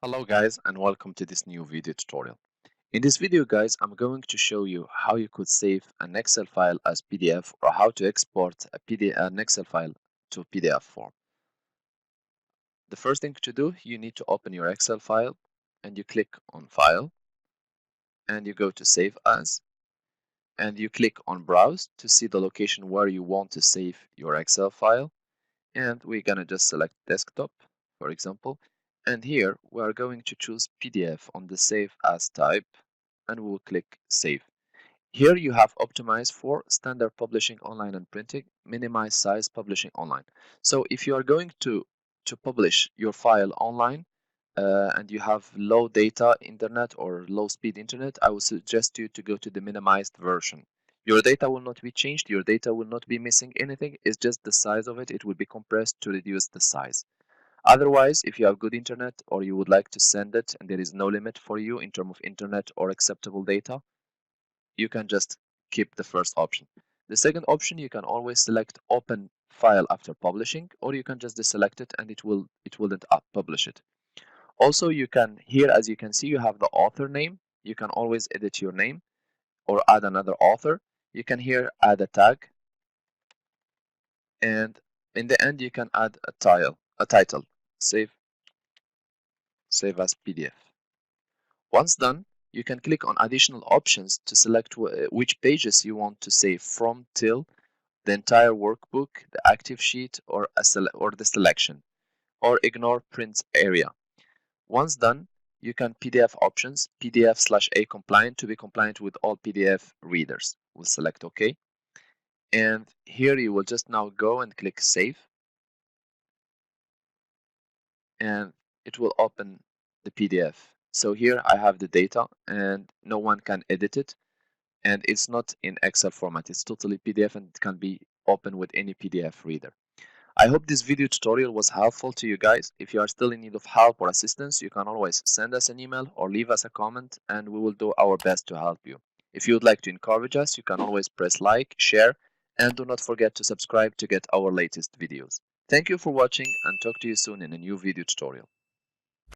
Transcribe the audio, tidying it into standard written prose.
Hello guys and welcome to this new video tutorial. In this video guys, I'm going to show you how you could save an Excel file as PDF or how to export an Excel file to PDF form. The first thing to do, you need to open your Excel file and you click on File and you go to Save As and you click on Browse to see the location where you want to save your Excel file, and we're gonna just select Desktop, for example, and here we are going to choose PDF on the Save As type and we'll click Save. Here you have optimized for standard publishing online and printing, minimize size publishing online. So if you are going to publish your file online and you have low data internet or low speed internet, I would suggest you to go to the minimized version. Your data will not be changed, your data will not be missing anything, it's just the size of it will be compressed to reduce the size. Otherwise, if you have good internet or you would like to send it and there is no limit for you in terms of internet or acceptable data, you can just keep the first option. The second option, you can always select open file after publishing, or you can just deselect it and it wouldn't publish it. Also, you can here, as you can see, you have the author name. You can always edit your name or add another author. You can here add a tag, and in the end you can add a title. Save as PDF. Once done, you can click on additional options to select which pages you want to save from till the entire workbook, the active sheet, or or the selection, or ignore print area. Once done, you can PDF options, PDF/A compliant to be compliant with all PDF readers. We'll select OK. And here you will just now go and click Save. And it will open the PDF. So here I have the data and no one can edit it. And it's not in Excel format. It's totally PDF and it can be opened with any PDF reader. I hope this video tutorial was helpful to you guys. If you are still in need of help or assistance, you can always send us an email or leave us a comment and we will do our best to help you. If you would like to encourage us, you can always press like, share, and do not forget to subscribe to get our latest videos. Thank you for watching and talk to you soon in a new video tutorial.